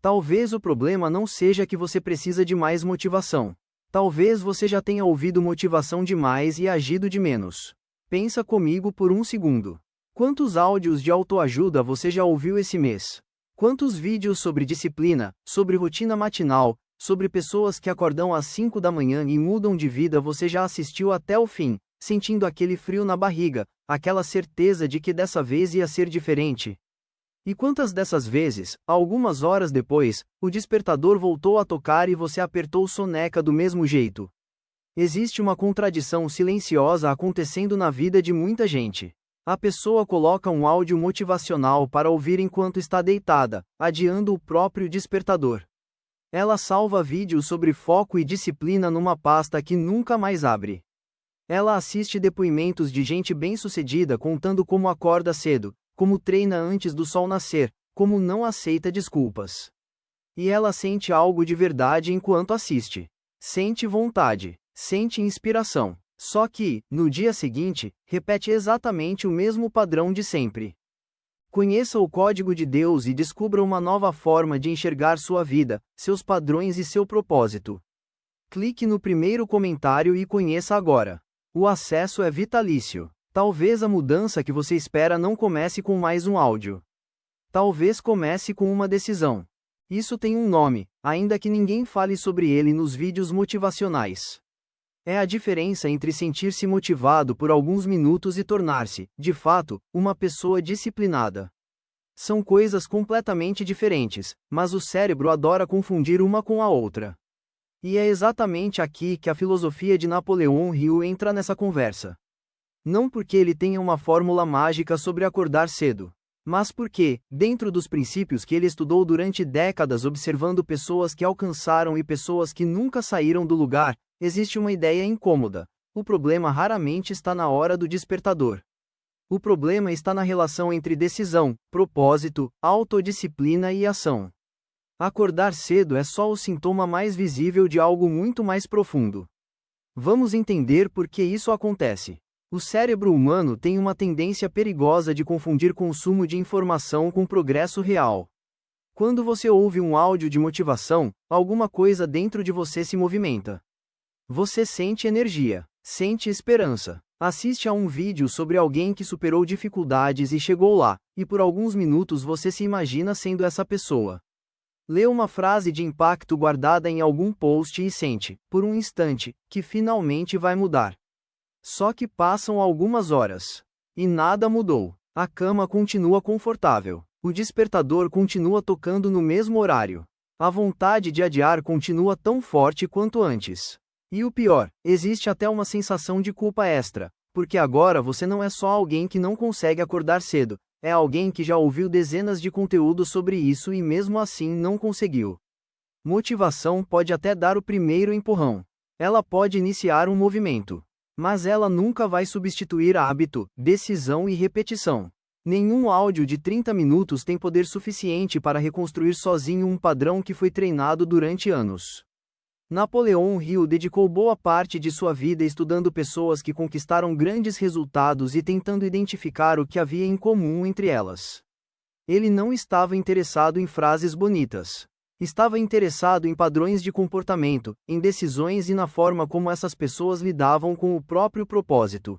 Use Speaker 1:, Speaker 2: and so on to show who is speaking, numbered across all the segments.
Speaker 1: Talvez o problema não seja que você precisa de mais motivação. Talvez você já tenha ouvido motivação demais e agido de menos. Pensa comigo por um segundo. Quantos áudios de autoajuda você já ouviu esse mês? Quantos vídeos sobre disciplina, sobre rotina matinal, sobre pessoas que acordam às 5 da manhã e mudam de vida você já assistiu até o fim, sentindo aquele frio na barriga, aquela certeza de que dessa vez ia ser diferente? E quantas dessas vezes, algumas horas depois, o despertador voltou a tocar e você apertou soneca do mesmo jeito? Existe uma contradição silenciosa acontecendo na vida de muita gente. A pessoa coloca um áudio motivacional para ouvir enquanto está deitada, adiando o próprio despertador. Ela salva vídeos sobre foco e disciplina numa pasta que nunca mais abre. Ela assiste depoimentos de gente bem-sucedida contando como acorda cedo, como treina antes do sol nascer, como não aceita desculpas. E ela sente algo de verdade enquanto assiste. Sente vontade, sente inspiração. Só que, no dia seguinte, repete exatamente o mesmo padrão de sempre. Conheça o código de Deus e descubra uma nova forma de enxergar sua vida, seus padrões e seu propósito. Clique no primeiro comentário e conheça agora. O acesso é vitalício. Talvez a mudança que você espera não comece com mais um áudio. Talvez comece com uma decisão. Isso tem um nome, ainda que ninguém fale sobre ele nos vídeos motivacionais. É a diferença entre sentir-se motivado por alguns minutos e tornar-se, de fato, uma pessoa disciplinada. São coisas completamente diferentes, mas o cérebro adora confundir uma com a outra. E é exatamente aqui que a filosofia de Napoleão Hill entra nessa conversa. Não porque ele tenha uma fórmula mágica sobre acordar cedo, mas porque, dentro dos princípios que ele estudou durante décadas observando pessoas que alcançaram e pessoas que nunca saíram do lugar, existe uma ideia incômoda. O problema raramente está na hora do despertador. O problema está na relação entre decisão, propósito, autodisciplina e ação. Acordar cedo é só o sintoma mais visível de algo muito mais profundo. Vamos entender por que isso acontece. O cérebro humano tem uma tendência perigosa de confundir consumo de informação com progresso real. Quando você ouve um áudio de motivação, alguma coisa dentro de você se movimenta. Você sente energia, sente esperança. Assiste a um vídeo sobre alguém que superou dificuldades e chegou lá, e por alguns minutos você se imagina sendo essa pessoa. Lê uma frase de impacto guardada em algum post e sente, por um instante, que finalmente vai mudar. Só que passam algumas horas. E nada mudou. A cama continua confortável. O despertador continua tocando no mesmo horário. A vontade de adiar continua tão forte quanto antes. E o pior, existe até uma sensação de culpa extra, porque agora você não é só alguém que não consegue acordar cedo, é alguém que já ouviu dezenas de conteúdos sobre isso e mesmo assim não conseguiu. Motivação pode até dar o primeiro empurrão. Ela pode iniciar um movimento. Mas ela nunca vai substituir hábito, decisão e repetição. Nenhum áudio de 30 minutos tem poder suficiente para reconstruir sozinho um padrão que foi treinado durante anos. Napoleão Hill dedicou boa parte de sua vida estudando pessoas que conquistaram grandes resultados e tentando identificar o que havia em comum entre elas. Ele não estava interessado em frases bonitas. Estava interessado em padrões de comportamento, em decisões e na forma como essas pessoas lidavam com o próprio propósito.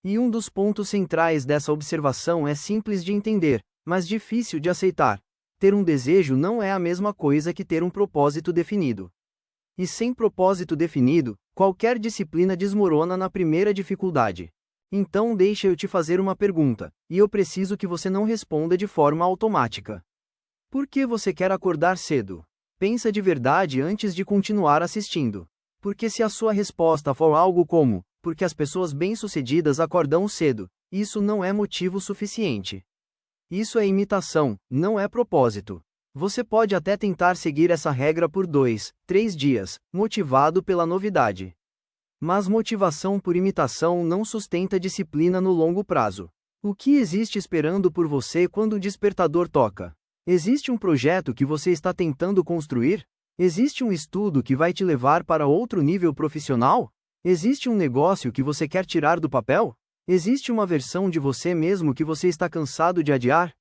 Speaker 1: E um dos pontos centrais dessa observação é simples de entender, mas difícil de aceitar. Ter um desejo não é a mesma coisa que ter um propósito definido. E sem propósito definido, qualquer disciplina desmorona na primeira dificuldade. Então deixa eu te fazer uma pergunta, e eu preciso que você não responda de forma automática. Por que você quer acordar cedo? Pensa de verdade antes de continuar assistindo. Porque se a sua resposta for algo como, porque as pessoas bem-sucedidas acordam cedo, isso não é motivo suficiente. Isso é imitação, não é propósito. Você pode até tentar seguir essa regra por 2, 3 dias, motivado pela novidade. Mas motivação por imitação não sustenta disciplina no longo prazo. O que existe esperando por você quando o despertador toca? Existe um projeto que você está tentando construir? Existe um estudo que vai te levar para outro nível profissional? Existe um negócio que você quer tirar do papel? Existe uma versão de você mesmo que você está cansado de adiar?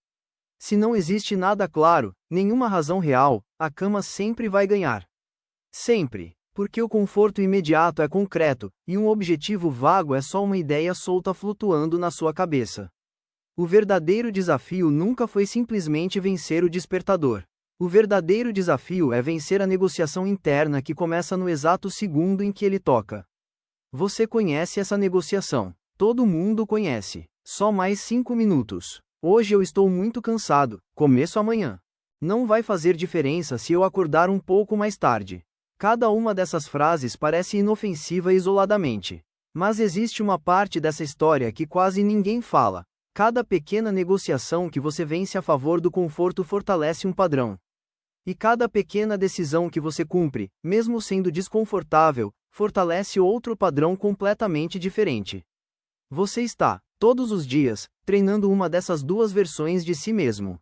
Speaker 1: Se não existe nada claro, nenhuma razão real, a cama sempre vai ganhar. Sempre. Porque o conforto imediato é concreto, e um objetivo vago é só uma ideia solta flutuando na sua cabeça. O verdadeiro desafio nunca foi simplesmente vencer o despertador. O verdadeiro desafio é vencer a negociação interna que começa no exato segundo em que ele toca. Você conhece essa negociação. Todo mundo conhece. Só mais 5 minutos. Hoje eu estou muito cansado, começo amanhã. Não vai fazer diferença se eu acordar um pouco mais tarde. Cada uma dessas frases parece inofensiva isoladamente. Mas existe uma parte dessa história que quase ninguém fala. Cada pequena negociação que você vence a favor do conforto fortalece um padrão. E cada pequena decisão que você cumpre, mesmo sendo desconfortável, fortalece outro padrão completamente diferente. Você está, todos os dias, treinando uma dessas duas versões de si mesmo.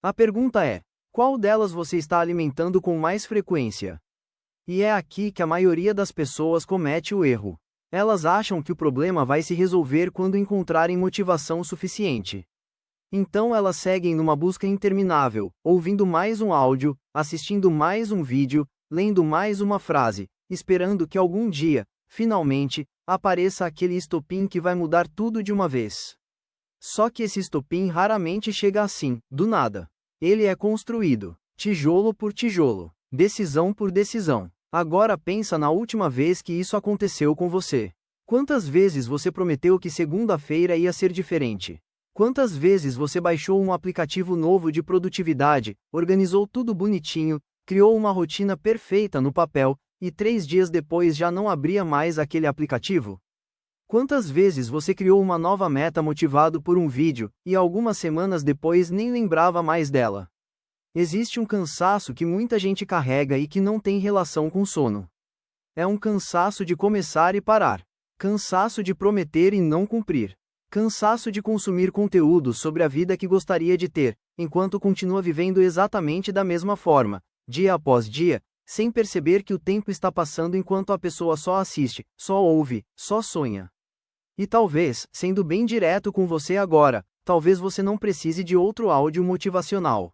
Speaker 1: A pergunta é: qual delas você está alimentando com mais frequência? E é aqui que a maioria das pessoas comete o erro. Elas acham que o problema vai se resolver quando encontrarem motivação suficiente. Então elas seguem numa busca interminável, ouvindo mais um áudio, assistindo mais um vídeo, lendo mais uma frase, esperando que algum dia, finalmente, apareça aquele estopim que vai mudar tudo de uma vez. Só que esse estopim raramente chega assim, do nada. Ele é construído, tijolo por tijolo, decisão por decisão. Agora pensa na última vez que isso aconteceu com você. Quantas vezes você prometeu que segunda-feira ia ser diferente? Quantas vezes você baixou um aplicativo novo de produtividade, organizou tudo bonitinho, criou uma rotina perfeita no papel, e 3 dias depois já não abria mais aquele aplicativo? Quantas vezes você criou uma nova meta motivado por um vídeo, e algumas semanas depois nem lembrava mais dela? Existe um cansaço que muita gente carrega e que não tem relação com sono. É um cansaço de começar e parar. Cansaço de prometer e não cumprir. Cansaço de consumir conteúdo sobre a vida que gostaria de ter, enquanto continua vivendo exatamente da mesma forma, dia após dia, sem perceber que o tempo está passando enquanto a pessoa só assiste, só ouve, só sonha. E talvez, sendo bem direto com você agora, talvez você não precise de outro áudio motivacional.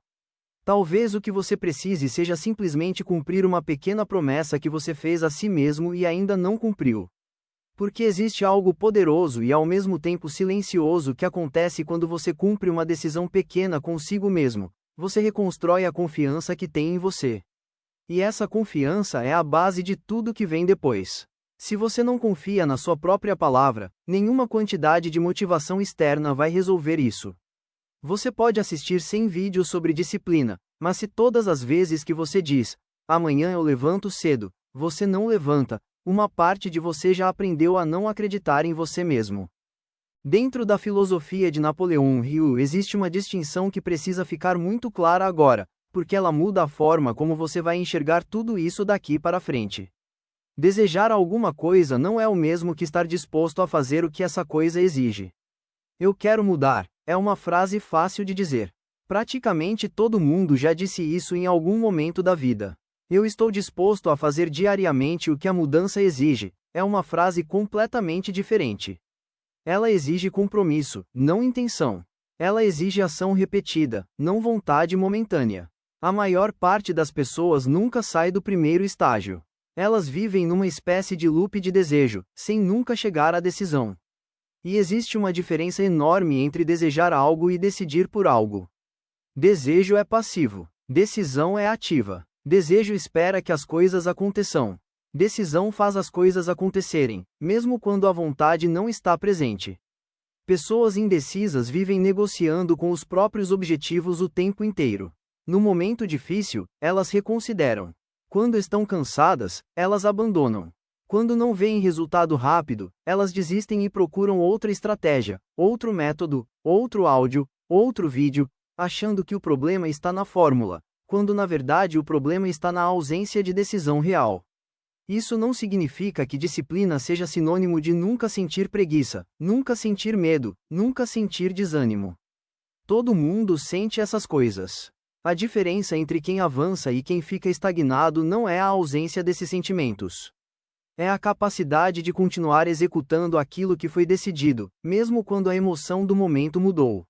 Speaker 1: Talvez o que você precise seja simplesmente cumprir uma pequena promessa que você fez a si mesmo e ainda não cumpriu. Porque existe algo poderoso e ao mesmo tempo silencioso que acontece quando você cumpre uma decisão pequena consigo mesmo. Você reconstrói a confiança que tem em você. E essa confiança é a base de tudo que vem depois. Se você não confia na sua própria palavra, nenhuma quantidade de motivação externa vai resolver isso. Você pode assistir 100 vídeos sobre disciplina, mas se todas as vezes que você diz, amanhã eu levanto cedo, você não levanta, uma parte de você já aprendeu a não acreditar em você mesmo. Dentro da filosofia de Napoleão Hill existe uma distinção que precisa ficar muito clara agora, porque ela muda a forma como você vai enxergar tudo isso daqui para frente. Desejar alguma coisa não é o mesmo que estar disposto a fazer o que essa coisa exige. Eu quero mudar, é uma frase fácil de dizer. Praticamente todo mundo já disse isso em algum momento da vida. Eu estou disposto a fazer diariamente o que a mudança exige, é uma frase completamente diferente. Ela exige compromisso, não intenção. Ela exige ação repetida, não vontade momentânea. A maior parte das pessoas nunca sai do primeiro estágio. Elas vivem numa espécie de loop de desejo, sem nunca chegar à decisão. E existe uma diferença enorme entre desejar algo e decidir por algo. Desejo é passivo, decisão é ativa. Desejo espera que as coisas aconteçam. Decisão faz as coisas acontecerem, mesmo quando a vontade não está presente. Pessoas indecisas vivem negociando com os próprios objetivos o tempo inteiro. No momento difícil, elas reconsideram. Quando estão cansadas, elas abandonam. Quando não veem resultado rápido, elas desistem e procuram outra estratégia, outro método, outro áudio, outro vídeo, achando que o problema está na fórmula, quando na verdade o problema está na ausência de decisão real. Isso não significa que disciplina seja sinônimo de nunca sentir preguiça, nunca sentir medo, nunca sentir desânimo. Todo mundo sente essas coisas. A diferença entre quem avança e quem fica estagnado não é a ausência desses sentimentos. É a capacidade de continuar executando aquilo que foi decidido, mesmo quando a emoção do momento mudou.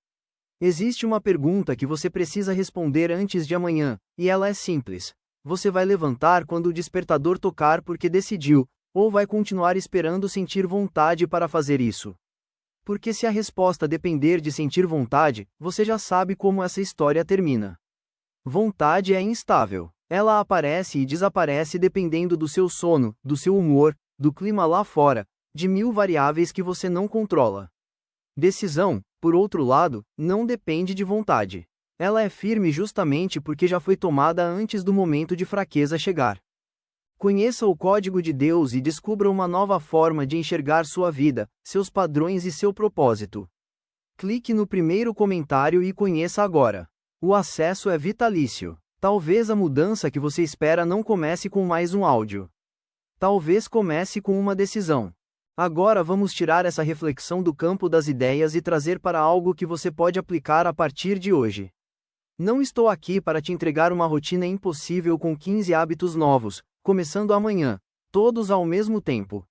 Speaker 1: Existe uma pergunta que você precisa responder antes de amanhã, e ela é simples. Você vai levantar quando o despertador tocar porque decidiu, ou vai continuar esperando sentir vontade para fazer isso? Porque se a resposta depender de sentir vontade, você já sabe como essa história termina. Vontade é instável. Ela aparece e desaparece dependendo do seu sono, do seu humor, do clima lá fora, de mil variáveis que você não controla. Decisão, por outro lado, não depende de vontade. Ela é firme justamente porque já foi tomada antes do momento de fraqueza chegar. Conheça o código de Deus e descubra uma nova forma de enxergar sua vida, seus padrões e seu propósito. Clique no primeiro comentário e conheça agora. O acesso é vitalício. Talvez a mudança que você espera não comece com mais um áudio. Talvez comece com uma decisão. Agora vamos tirar essa reflexão do campo das ideias e trazer para algo que você pode aplicar a partir de hoje. Não estou aqui para te entregar uma rotina impossível com 15 hábitos novos, começando amanhã, todos ao mesmo tempo.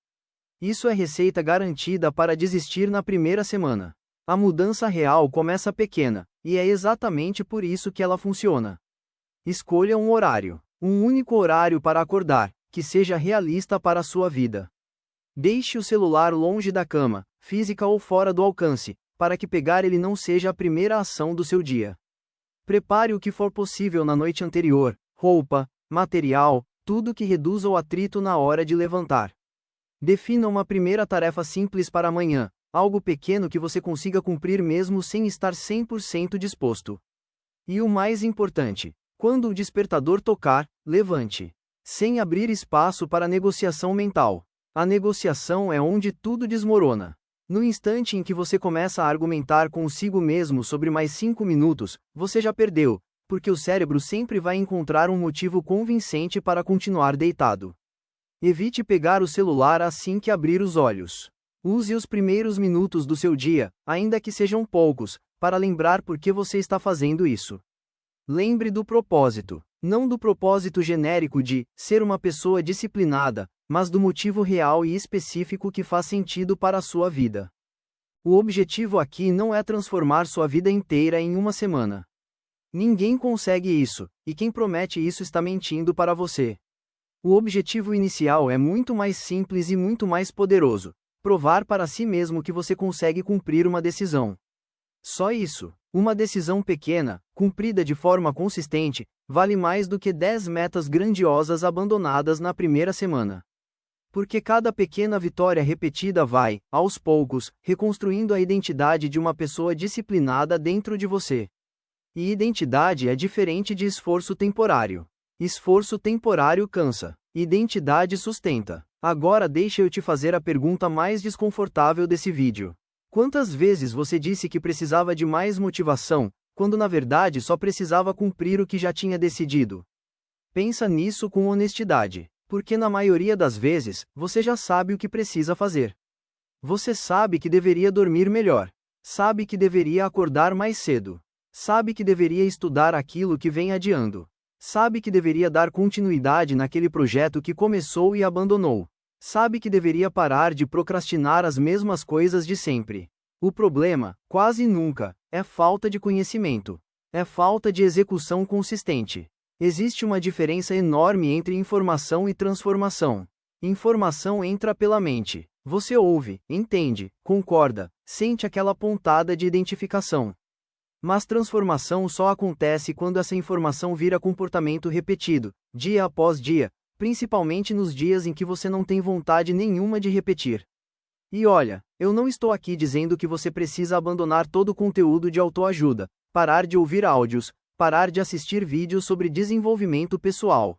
Speaker 1: Isso é receita garantida para desistir na primeira semana. A mudança real começa pequena, e é exatamente por isso que ela funciona. Escolha um horário, um único horário para acordar, que seja realista para a sua vida. Deixe o celular longe da cama, física ou fora do alcance, para que pegar ele não seja a primeira ação do seu dia. Prepare o que for possível na noite anterior, roupa, material, tudo que reduza o atrito na hora de levantar. Defina uma primeira tarefa simples para amanhã, algo pequeno que você consiga cumprir mesmo sem estar 100% disposto. E o mais importante, quando o despertador tocar, levante. Sem abrir espaço para negociação mental. A negociação é onde tudo desmorona. No instante em que você começa a argumentar consigo mesmo sobre mais 5 minutos, você já perdeu, porque o cérebro sempre vai encontrar um motivo convincente para continuar deitado. Evite pegar o celular assim que abrir os olhos. Use os primeiros minutos do seu dia, ainda que sejam poucos, para lembrar por que você está fazendo isso. Lembre do propósito, não do propósito genérico de ser uma pessoa disciplinada, mas do motivo real e específico que faz sentido para a sua vida. O objetivo aqui não é transformar sua vida inteira em uma semana. Ninguém consegue isso, e quem promete isso está mentindo para você. O objetivo inicial é muito mais simples e muito mais poderoso: provar para si mesmo que você consegue cumprir uma decisão. Só isso. Uma decisão pequena, cumprida de forma consistente, vale mais do que 10 metas grandiosas abandonadas na primeira semana. Porque cada pequena vitória repetida vai, aos poucos, reconstruindo a identidade de uma pessoa disciplinada dentro de você. E identidade é diferente de esforço temporário. Esforço temporário cansa. Identidade sustenta. Agora deixa eu te fazer a pergunta mais desconfortável desse vídeo. Quantas vezes você disse que precisava de mais motivação, quando na verdade só precisava cumprir o que já tinha decidido? Pensa nisso com honestidade, porque na maioria das vezes, você já sabe o que precisa fazer. Você sabe que deveria dormir melhor. Sabe que deveria acordar mais cedo. Sabe que deveria estudar aquilo que vem adiando. Sabe que deveria dar continuidade naquele projeto que começou e abandonou. Sabe que deveria parar de procrastinar as mesmas coisas de sempre. O problema, quase nunca, é falta de conhecimento. É falta de execução consistente. Existe uma diferença enorme entre informação e transformação. Informação entra pela mente. Você ouve, entende, concorda, sente aquela pontada de identificação. Mas transformação só acontece quando essa informação vira comportamento repetido, dia após dia, principalmente nos dias em que você não tem vontade nenhuma de repetir. E olha, eu não estou aqui dizendo que você precisa abandonar todo o conteúdo de autoajuda, parar de ouvir áudios, parar de assistir vídeos sobre desenvolvimento pessoal.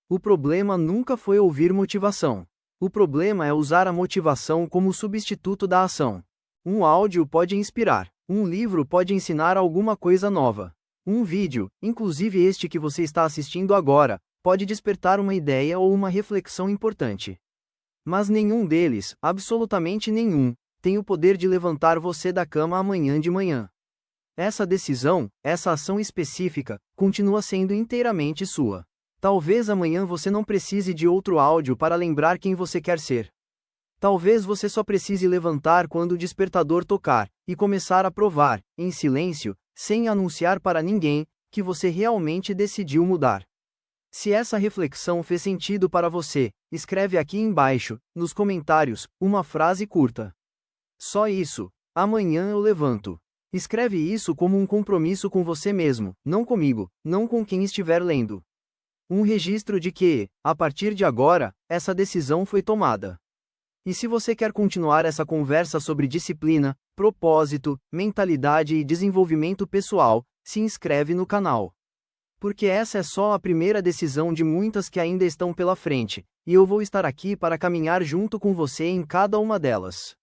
Speaker 1: O problema nunca foi ouvir motivação. O problema é usar a motivação como substituto da ação. Um áudio pode inspirar, um livro pode ensinar alguma coisa nova. Um vídeo, inclusive este que você está assistindo agora, pode despertar uma ideia ou uma reflexão importante. Mas nenhum deles, absolutamente nenhum, tem o poder de levantar você da cama amanhã de manhã. Essa decisão, essa ação específica, continua sendo inteiramente sua. Talvez amanhã você não precise de outro áudio para lembrar quem você quer ser. Talvez você só precise levantar quando o despertador tocar, e começar a provar, em silêncio, sem anunciar para ninguém, que você realmente decidiu mudar. Se essa reflexão fez sentido para você, escreve aqui embaixo, nos comentários, uma frase curta. Só isso. Amanhã eu levanto. Escreve isso como um compromisso com você mesmo, não comigo, não com quem estiver lendo. Um registro de que, a partir de agora, essa decisão foi tomada. E se você quer continuar essa conversa sobre disciplina, propósito, mentalidade e desenvolvimento pessoal, se inscreve no canal. Porque essa é só a primeira decisão de muitas que ainda estão pela frente, e eu vou estar aqui para caminhar junto com você em cada uma delas.